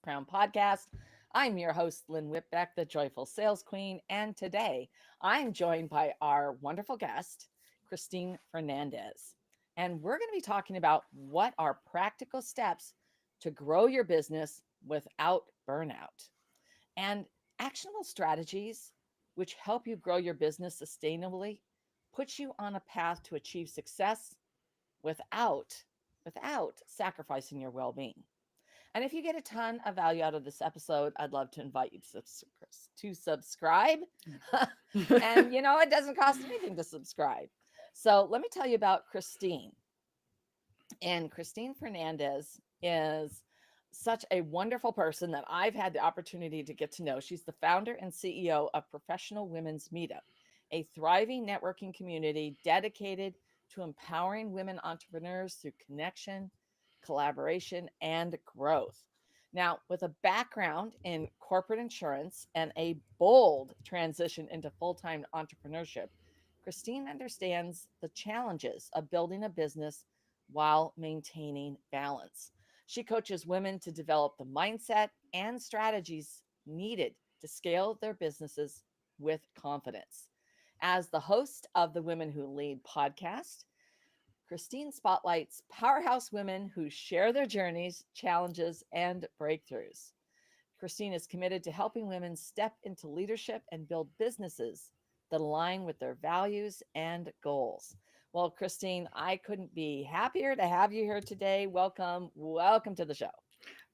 Crown Podcast. I'm your host, Lynn Whitbeck, the Joyful Sales Queen, and today I'm joined by our wonderful guest, Christine Fernandez. And we're going to be talking about what are practical steps to grow your business without burnout and actionable strategies which help you grow your business sustainably, put you on a path to achieve success without sacrificing your well-being. And if you get a ton of value out of this episode, I'd love to invite you to subscribe. And it doesn't cost anything to subscribe. So let me tell you about Christine. And Christine Fernandez is such a wonderful person that I've had the opportunity to get to know. She's the founder and CEO of Professional Women's Meetup, a thriving networking community dedicated to empowering women entrepreneurs through connection, collaboration, and growth. Now, with a background in corporate insurance and a bold transition into full time entrepreneurship, Christine understands the challenges of building a business while maintaining balance. She coaches women to develop the mindset and strategies needed to scale their businesses with confidence. As the host of the Women Who Lead podcast, Christine spotlights powerhouse women who share their journeys, challenges, and breakthroughs. Christine is committed to helping women step into leadership and build businesses that align with their values and goals. Well, Christine, I couldn't be happier to have you here today. Welcome. Welcome to the show.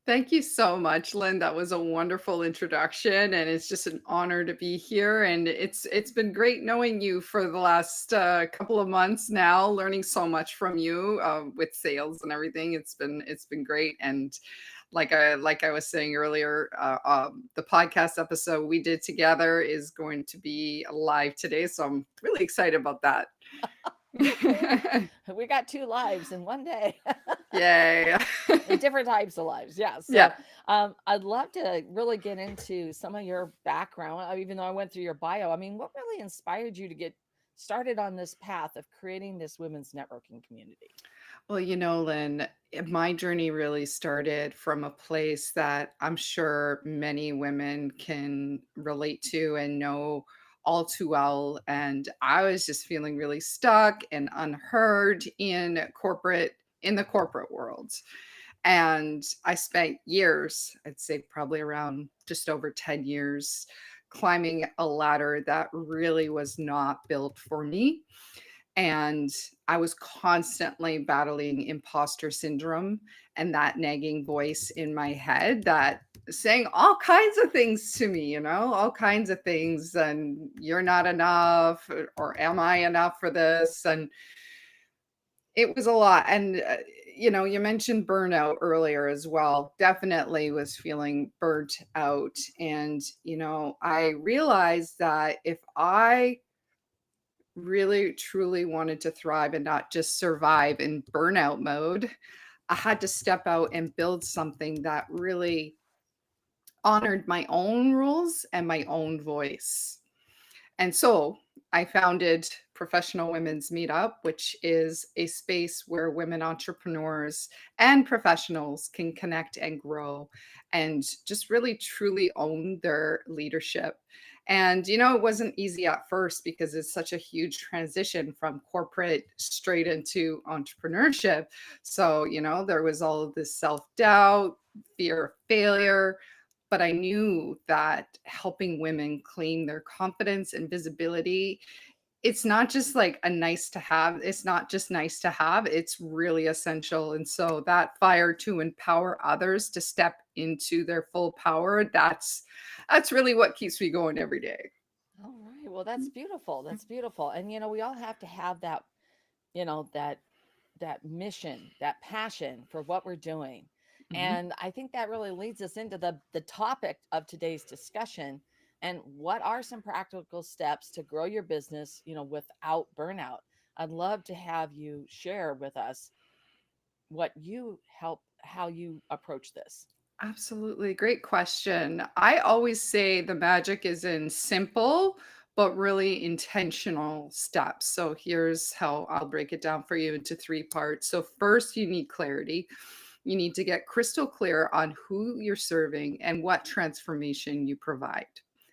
Thank you so much, Lynn. That was a wonderful introduction, and it's just an honor to be here. And it's been great knowing you for the last couple of months now, learning so much from you with sales and everything. It's been great. And like I was saying earlier, the podcast episode we did together is going to be live today, so I'm really excited about that. We got two lives in one day. Yay! Different types of lives. Yeah. Yeah. So I'd love to really get into some of your background, even though I went through your bio. I mean, what really inspired you to get started on this path of creating this women's networking community? Well, Lynn, my journey really started from a place that I'm sure many women can relate to and know all too well. And I was just feeling really stuck and unheard in the corporate world. And I spent years, I'd say probably around just over 10 years, climbing a ladder that really was not built for me. And I was constantly battling imposter syndrome and that nagging voice in my head that saying all kinds of things to me, all kinds of things. And you're not enough, or am I enough for this? And it was a lot. And, you mentioned burnout earlier as well. Definitely was feeling burnt out. And, I realized that if I really truly wanted to thrive and not just survive in burnout mode, I had to step out and build something that really honored my own rules and my own voice. And so I founded Professional Women's Meetup, which is a space where women entrepreneurs and professionals can connect and grow and just really truly own their leadership. And, it wasn't easy at first because it's such a huge transition from corporate straight into entrepreneurship. So, there was all of this self doubt, fear of failure, but I knew that helping women claim their confidence and visibility, it's not just like a nice to have. It's not just nice to have, it's really essential. And so that fire to empower others to step into their full power, that's really what keeps me going every day. All right. Well, that's beautiful. That's beautiful. And we all have to have that, you know, that that mission, that passion for what we're doing. Mhm. And I think that really leads us into the topic of today's discussion. And what are some practical steps to grow your business, without burnout? I'd love to have you share with us how you approach this. Absolutely. Great question. I always say the magic is in simple, but really intentional steps. So here's how I'll break it down for you into three parts. So, first, you need clarity. You need to get crystal clear on who you're serving and what transformation you provide.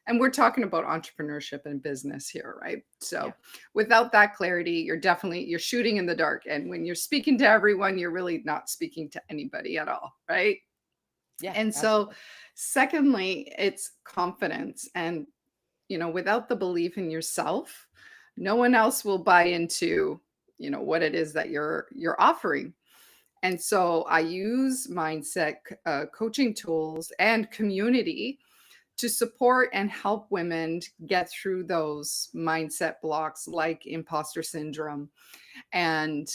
And we're talking about entrepreneurship and business here, right? Yeah. So without that clarity, you're shooting in the dark. And when you're speaking to everyone, you're really not speaking to anybody at all, right? Yeah, And so absolutely. secondly, it's confidence. And without the belief in yourself, no one else will buy into, what it is that you're offering. And so I use mindset coaching tools and community to support and help women get through those mindset blocks like imposter syndrome. And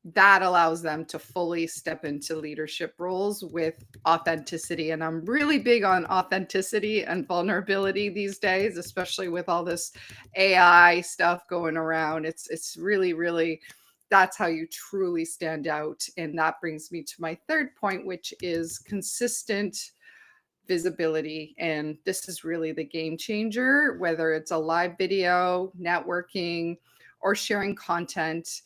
that allows them to fully step into leadership roles with authenticity. And I'm really big on authenticity and vulnerability these days, especially with all this AI stuff going around. It's really, really, that's how you truly stand out. And that brings me to my third point, which is consistent visibility. And this is really the game changer, whether it's a live video, networking, or sharing content.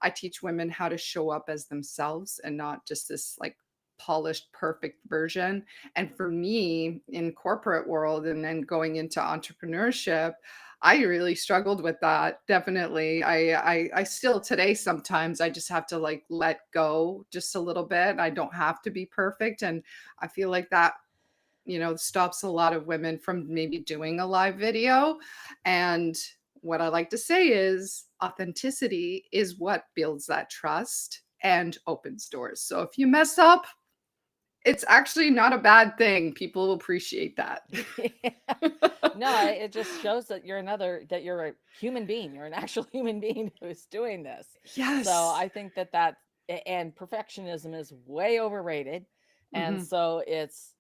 I teach women how to show up as themselves and not just this like polished, perfect version. And for me in corporate world and then going into entrepreneurship, I really struggled with that. Definitely. I still today sometimes I just have to like let go just a little bit. I don't have to be perfect. And I feel like that stops a lot of women from maybe doing a live video. And what I like to say is authenticity is what builds that trust and opens doors. So if you mess up, it's actually not a bad thing. People will appreciate that. Yeah. No, it just shows that you're a human being. You're an actual human being who's doing this. So Yes. I think and perfectionism is way overrated. And Hmm. so it's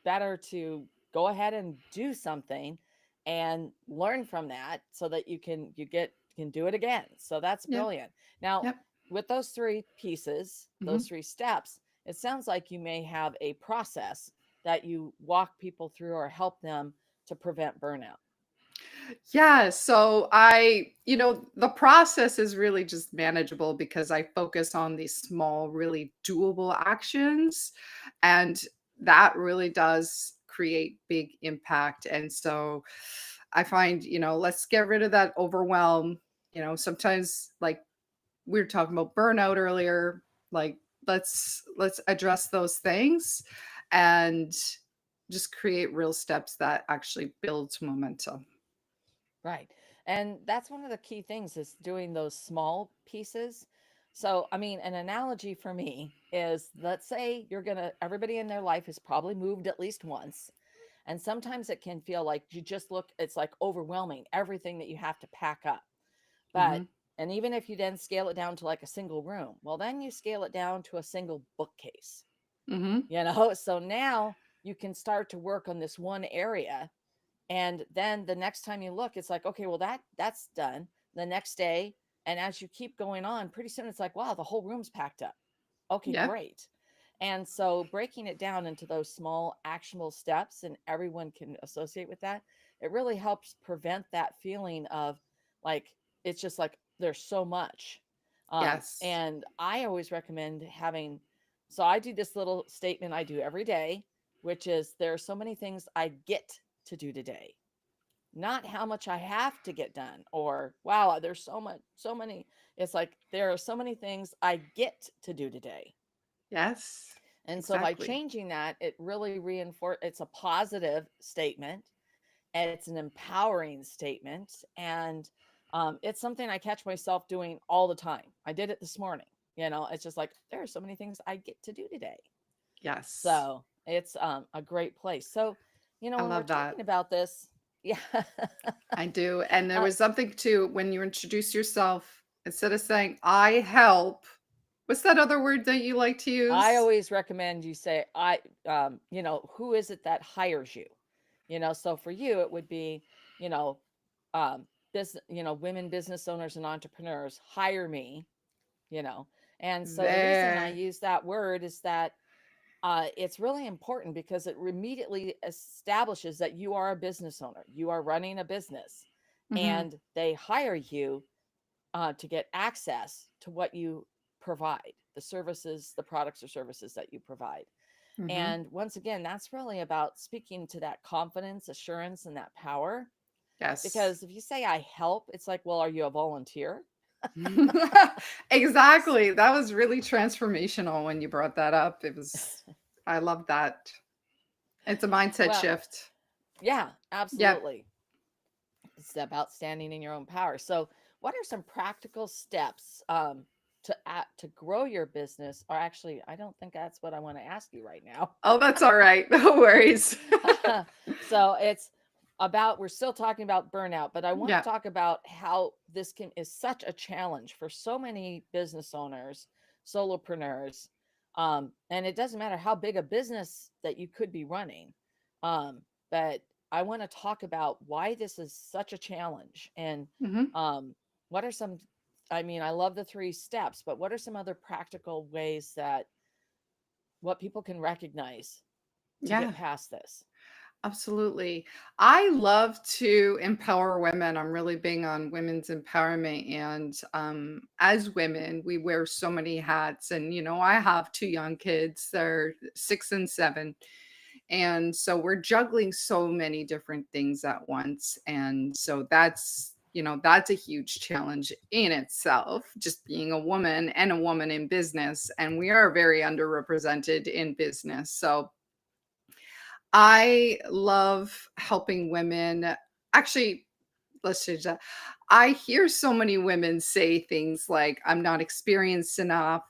better to go ahead and do something and learn from that so that you can do it again. So that's Yeah. brilliant. Now, Yep. with those three pieces, Hmm. those three steps, it sounds like you may have a process that you walk people through or help them to prevent burnout. Yeah, so the process is really just manageable because I focus on these small, really doable actions. And that really does create big impact. And so I find, let's get rid of that overwhelm. Sometimes like we were talking about burnout earlier, like let's address those things and just create real steps that actually builds momentum. Right. And that's one of the key things is doing those small pieces. So, I mean, an analogy for me is let's say everybody in their life has probably moved at least once. And sometimes it can feel like it's like overwhelming, everything that you have to pack up. But, Hmm. and even if you then scale it down to like a single room, well, then you scale it down to a single bookcase, Hmm. So now you can start to work on this one area, and then the next time you look, it's like, okay, well that's done. The next day, and as you keep going on, pretty soon it's like, wow, the whole room's packed up. Okay, Yeah. great. And so breaking it down into those small actionable steps and everyone can associate with that, it really helps prevent that feeling of like it's just like there's so much. Yes. And I always recommend having, so I do this little statement I do every day, which is there are so many things I get to do today, not how much I have to get done or wow, there's so many. It's like there are so many things I get to do today. Yes. And so by Exactly. changing that, it really it's a positive statement, and it's an empowering statement. And it's something I catch myself doing all the time. I did it this morning. It's just like there are so many things I get to do today. Yes. So it's a great place. So, I when we're love that. talking about this, yeah, I do. And there uh, was something too when you introduce yourself, instead of saying, I help, what's that other word that you like to I use? always recommend you say, who is it that hires you? So for you, it would be, you know, um, women business owners and entrepreneurs hire me, you know. And so the reason I There. use that word is that it's really important because it immediately establishes that you are a business owner, you are running a business, Hmm. and they hire you to get access to what you provide. the services, the products or services that you provide. Hmm. And once again, that's really about speaking to that confidence, assurance, and that power. Yes. Because if you say I help, it's like, well, are you a volunteer? Exactly. That was really transformational when you brought that up. I love that. It's a mindset Well, shift. yeah, Yep. absolutely. It's about standing in your own power. So, what are some practical steps to grow your business? Or actually, I don't think that's what I want to ask you right now. Oh, that's all right. No worries. So it's about, we're still talking about burnout, but I want to Yeah. talk about how this can is such a challenge for so many business owners, solopreneurs. And it doesn't matter how big a business that you could be running. But I want to talk about why this is such a challenge, and Hmm. um, what are some, I mean, I love the 3 steps, but what are some other practical ways that what people can recognize to get Yeah. past this? Absolutely. I love to empower women. I'm really big on women's empowerment. And as women, we wear so many hats. And, I have 2 young kids, they're 6 and 7. And so we're juggling so many different things at once. And so that's a huge challenge in itself, just being a woman and a woman in business. And we are very underrepresented in business. So I love helping women. Actually, let's change that. I hear so many women say things like, I'm not experienced enough,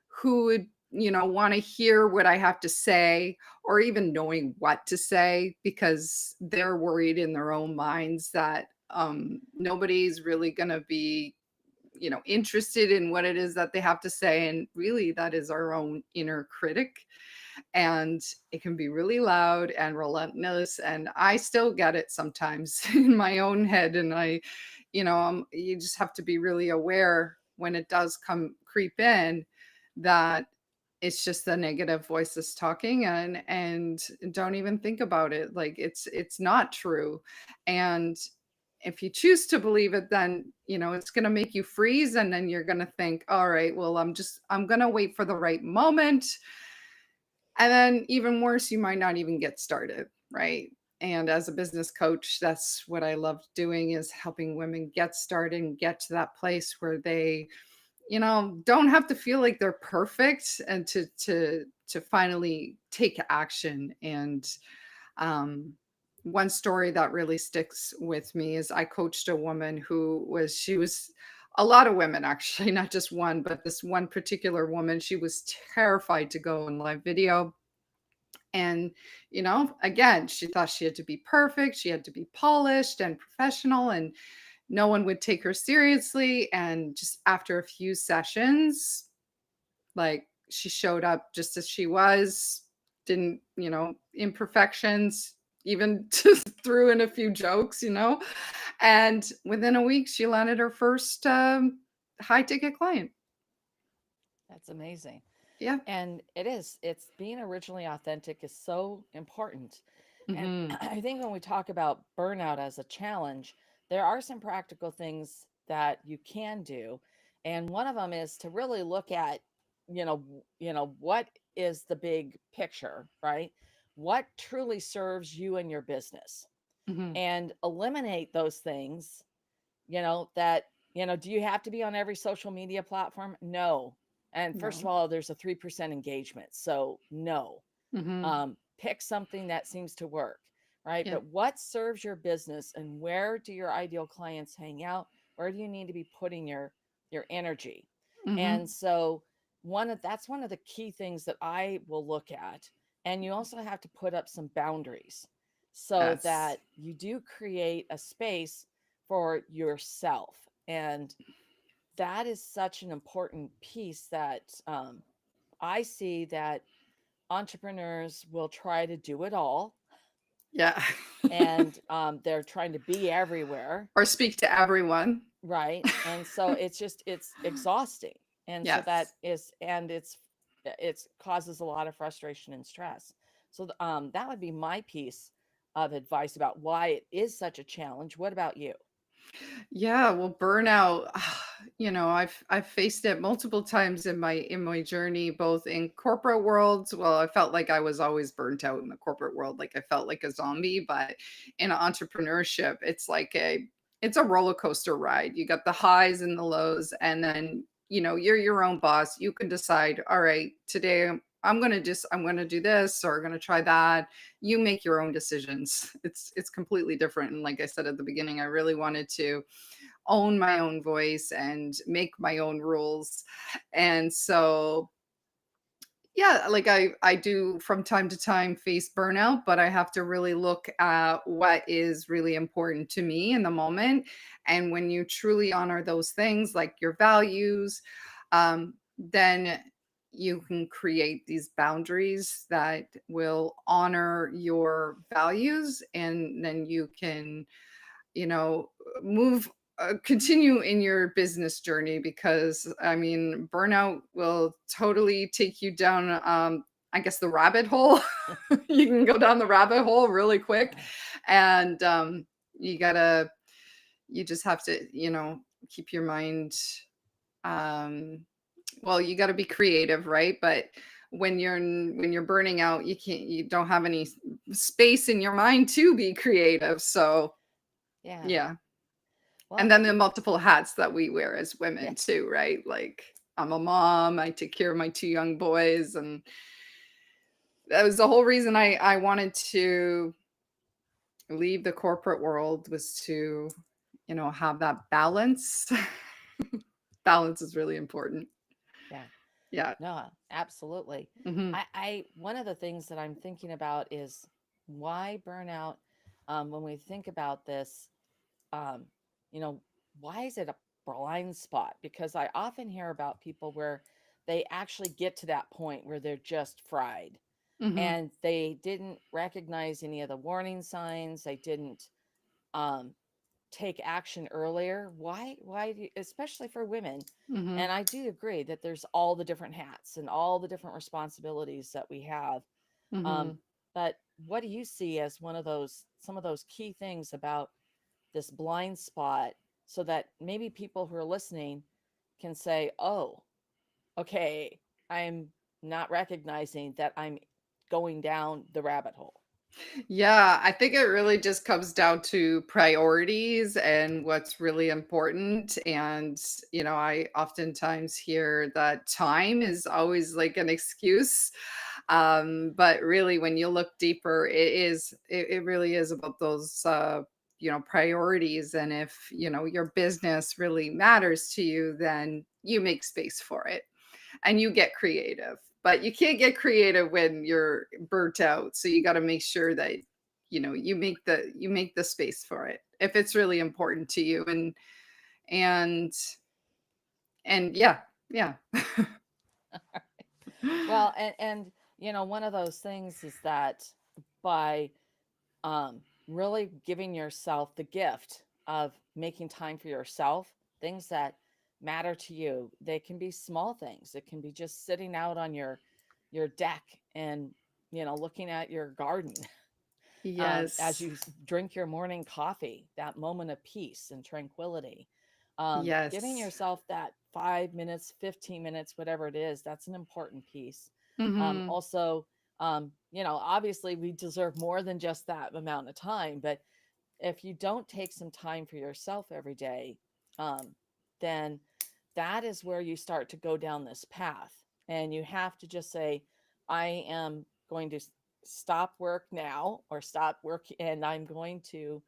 who would, want to hear what I have to say, or even knowing what to say because they're worried in their own minds that nobody's really going to be, interested in what it is that they have to say. And really, that is our own inner critic, and it can be really loud and relentless, and I still get it sometimes in my own head. And you just have to be really aware when it does come creep in, that it's just the negative voices talking, and don't even think about it, like it's not true. And if you choose to believe it, then it's going to make you freeze, and then you're going to think, all right, well, I'm going to wait for the right moment. And then even worse, you might not even get started, right? And as a business coach, that's what I love doing, is helping women get started and get to that place where they, don't have to feel like they're perfect, and to finally take action. And um one story that really sticks with me is I coached a woman she was a lot of women, actually, not just one, but this one particular woman, she was terrified to go on live video. And, again, she thought she had to be perfect, she had to be polished and professional, and no one would take her seriously. And just after a few sessions, like, she showed up just as she was, didn't, imperfections, even just threw in a few jokes. And within a week, she landed her first high ticket client. That's amazing. Yeah. And it's being originally authentic is so important. And Hmm. I think when we talk about burnout as a challenge, there are some practical things that you can do. And one of them is to really look at, what is the big picture, right? What truly serves you and your business, Hmm. and eliminate those things, that, do you have to be on every social media platform? No. And first of No. all, there's a 3% engagement. So no. Hmm. Pick something that seems to work, right? Yeah. But what serves your business, and where do your ideal clients hang out? Where do you need to be putting your energy? Hmm. And so that's one of the key things that I will look at. And you also have to put up some boundaries so Yes. that you do create a space for yourself. And that is such an important piece that I see that entrepreneurs will try to do it all, Yeah. and they're trying to be everywhere, Or speak to everyone. right? And so it's exhausting, and so that Yes. is, and it's causes a lot of frustration and stress. So that would be my piece of advice about why it is such a challenge. What about you? Yeah, well, burnout. I've faced it multiple times in my journey, both in corporate worlds. Well, I felt like I was always burnt out in the corporate world, like I felt like a zombie, but in entrepreneurship, it's a roller coaster ride. You got the highs and the lows, and then, you're your own boss. You can decide, all right, today I'm going to do this or I'm going to try that. You make your own decisions. It's completely different. And like I said at the beginning, I really wanted to own my own voice and make my own rules. And so, yeah, like I do from time to time face burnout, but I have to really look at what is really important to me in the moment. And when you truly honor those things, like your values, then you can create these boundaries that will honor your values, and then you can, you know, move continue in your business journey, because I mean, burnout will totally take you down, I guess, the rabbit hole. You can go down the rabbit hole really quick. And you gotta you just have to, keep your mind, um well, you got to be creative, right? But when you're burning out, you don't have any space in your mind to be creative. So Yeah. yeah. And Well, then the multiple hats that we wear as yeah. women too, right? Like, I'm a mom, I take care of my 2 young boys, and that was the whole reason I wanted to leave the corporate world, was to, have that balance. Balance is really important. Yeah. Yeah. No, absolutely. Mhm. I one of the things that I'm thinking about is why burnout. When we think about this, um, you know, why is it a blind spot? Because I often hear about people where they actually get to that point where they're just fried Mhm. and they didn't recognize any of the warning signs. They didn't um, take action earlier. Especially for women? Mhm. And I do agree that there's all the different hats and all the different responsibilities that we have. Um, Mhm. but what do you see as some of those key things about this blind spot, so that maybe people who are listening can say, oh, okay, I'm not recognizing that I'm going down the rabbit hole. Yeah, I think it really just comes down to priorities and what's really important. And, I oftentimes hear that time is always like an excuse. But really, when you look deeper, it really is about those, priorities. And if, your business really matters to you, then you make space for it and you get creative. But you can't get creative when you're burnt out. So you got to make sure that, you make the space for it if it's really important to you. And and yeah, yeah. Well, one of those things is that by really giving yourself the gift of making time for yourself, things that matter to you. They can be small things. It can be just sitting out on your deck and looking at your garden as Yes. you drink your morning coffee. That moment of peace and tranquility. Giving Yes. yourself that 5 minutes, 15 minutes, whatever it is, that's an important piece. Mhm. Also, obviously we deserve more than just that amount of time, but if you don't take some time for yourself every day, um, then that is where you start to go down this path. And you have to just say, I am going to stop work now, or stop work, and I'm going to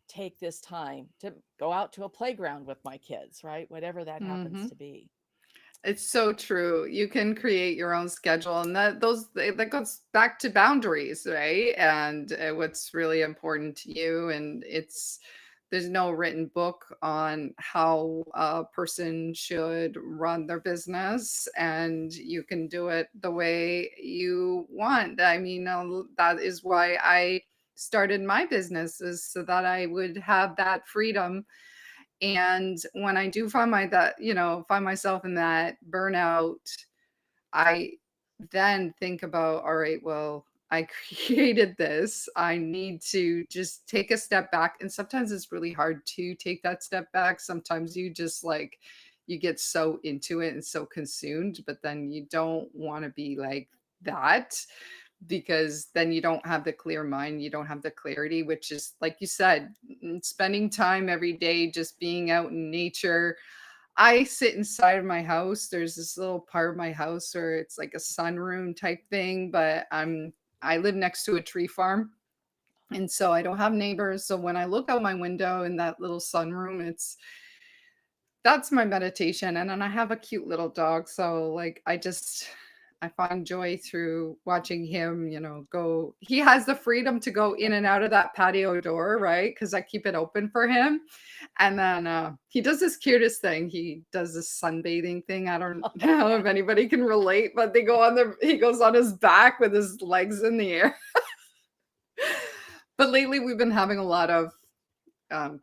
take this time to go out to a playground with my kids, right? Whatever that happens Mhm. to be. It's so true. You can create your own schedule, and that goes back to boundaries, right? And what's really important to you. And there's no written book on how a person should run their business, and you can do it the way you want. I mean, that is why I started my business, is so that I would have that freedom. And when I do find myself in that burnout, I then think about, all right, well, I created this. I need to just take a step back. And sometimes it's really hard to take that step back. Sometimes you just like, you get so into it and so consumed, but then you don't want to be like that because then you don't have the clear mind. You don't have the clarity, which is, like you said, spending time every day, just being out in nature. I sit inside of my house. There's this little part of my house where it's like a sunroom type thing, but I live next to a tree farm. And so I don't have neighbors. So when I look out my window in that little sunroom, that's my meditation. And then I have a cute little dog. So like I find joy through watching him, go. He has the freedom to go in and out of that patio door, right? Because I keep it open for him. And then he does this cutest thing. He does this sunbathing thing. I don't Oh, know yeah. if anybody can relate, but he goes on his back with his legs in the air. But lately we've been having a lot of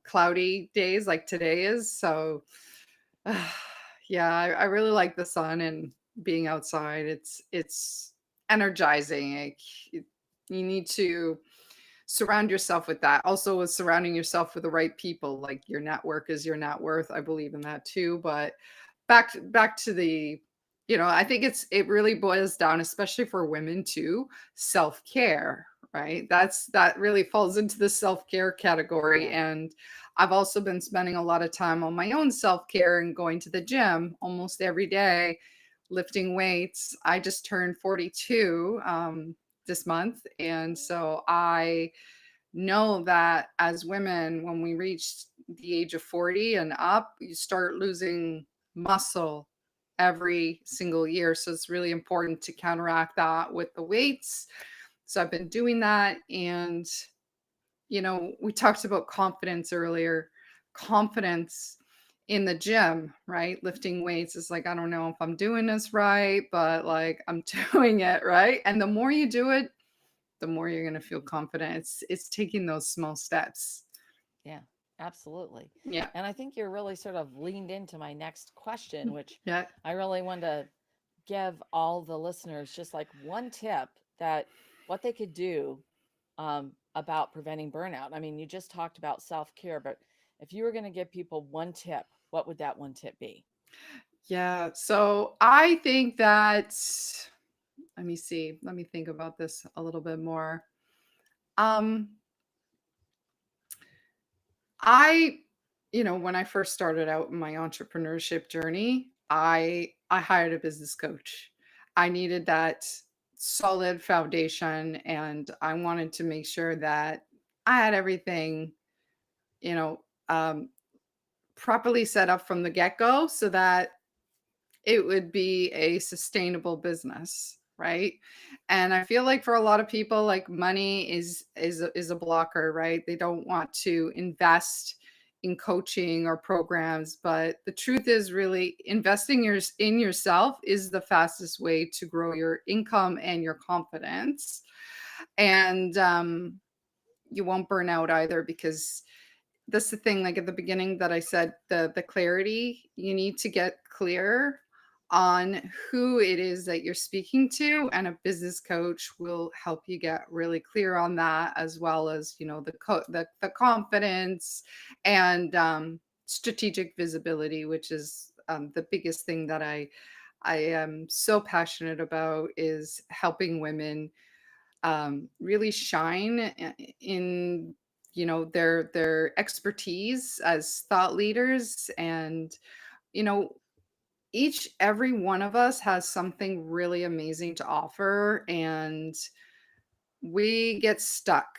cloudy days like today is. So yeah, I really like the sun and being outside. It's energizing. You need to surround yourself with that. Also, with surrounding yourself with the right people, like your network is your net worth. I believe in that too. But back to the, I think it really boils down, especially for women too, self care. Right. That really falls into the self care category. Yeah. And I've also been spending a lot of time on my own self care and going to the gym almost every day, lifting weights. I just turned 42 this month. And so I know that as women, when we reach the age of 40 and up, you start losing muscle every single year. So it's really important to counteract that with the weights. So I've been doing that. And, we talked about confidence earlier. Confidence in the gym, right? Lifting weights is like, I don't know if I'm doing this right, but like I'm doing it right. And the more you do it, the more you're going to feel confident. It's taking those small steps. Yeah, absolutely. Yeah. And I think you're really sort of leaned into my next question, which Yeah. I really want to give all the listeners just like one tip that what they could do about preventing burnout. I mean, you just talked about self care, but if you were going to give people one tip, what would that one tip be? Yeah. So I think that, let me see. Let me think about this a little bit more. Um, I, when I first started out in my entrepreneurship journey, I hired a business coach. I needed that solid foundation and I wanted to make sure that I had everything, you know, um, properly set up from the get-go so that it would be a sustainable business, right? And I feel like for a lot of people, like money is a blocker, right? They don't want to invest in coaching or programs, but the truth is really investing in yourself is the fastest way to grow your income and your confidence. And you won't burn out either because that's the thing, like at the beginning that I said, the clarity, you need to get clear on who it is that you're speaking to, and a business coach will help you get really clear on that, as well as the confidence and strategic visibility, which is the biggest thing that I am so passionate about, is helping women really shine in their expertise as thought leaders. And you know every one of us has something really amazing to offer, and we get stuck.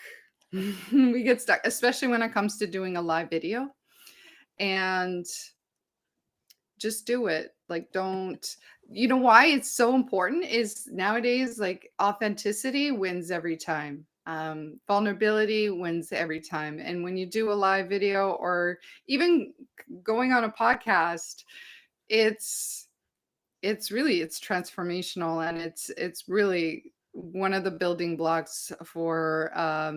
We get stuck, especially when it comes to doing a live video. And just do it. Like, don't, why it's so important is nowadays, like, authenticity wins every time. Vulnerability wins every time. And when you do a live video or even going on a podcast, it's it's transformational, and it's really one of the building blocks for a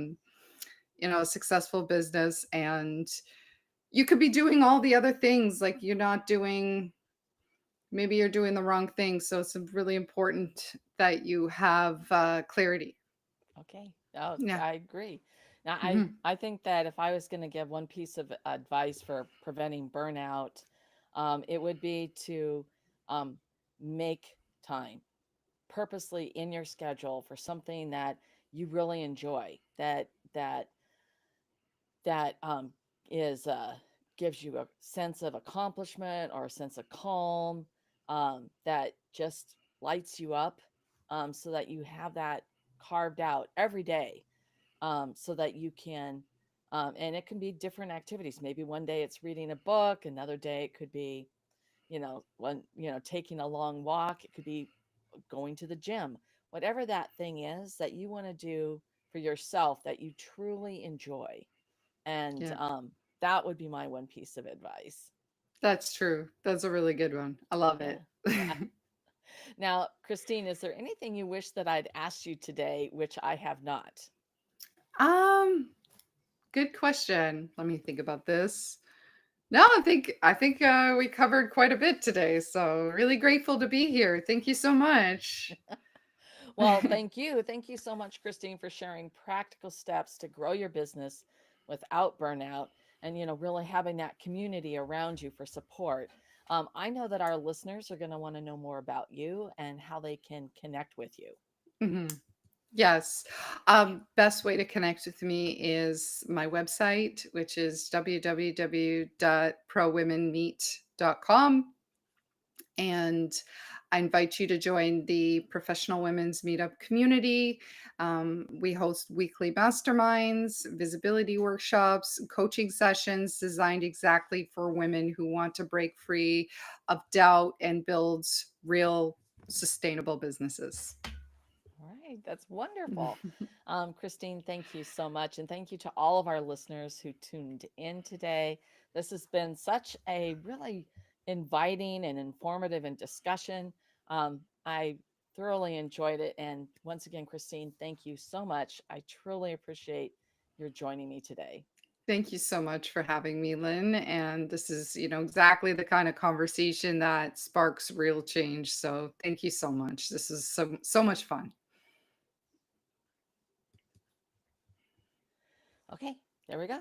successful business. And you could be doing all the other things, like you're not doing, maybe you're doing the wrong thing. So it's really important that you have clarity. Okay. Oh, Yeah. I agree. Now, Mhm. I think that if I was going to give one piece of advice for preventing burnout, it would be to um, make time purposely in your schedule for something that you really enjoy, that is gives you a sense of accomplishment or a sense of calm, that just lights you up, so that you have that carved out every day, so that you can, and it can be different activities. Maybe one day it's reading a book, another day it could be, taking a long walk. It could be going to the gym, whatever that thing is that you want to do for yourself that you truly enjoy. And Yeah. that would be my one piece of advice. That's true. That's a really good one. I love Yeah. it. Yeah. Now, Christine, is there anything you wish that I'd asked you today, which I have not? Um, Good question. Let me think about this. No, I think we covered quite a bit today, so really grateful to be here. Thank you so much. Well, thank you. Thank you so much, Christine, for sharing practical steps to grow your business without burnout and, really having that community around you for support. I know that our listeners are going to want to know more about you and how they can connect with you. Mhm. Yes. Best way to connect with me is my website, which is www.prowomenmeet.com. And I invite you to join the Professional Women's Meetup community. We host weekly masterminds, visibility workshops, coaching sessions designed exactly for women who want to break free of doubt and build real sustainable businesses. All right, that's wonderful. Christine, thank you so much. And thank you to all of our listeners who tuned in today. This has been such a really inviting and informative and discussion. I thoroughly enjoyed it. And once again, Christine, thank you so much. I truly appreciate your joining me today. Thank you so much for having me, Lynn. And this is, exactly the kind of conversation that sparks real change. So thank you so much. This is so much fun. Okay, there we go.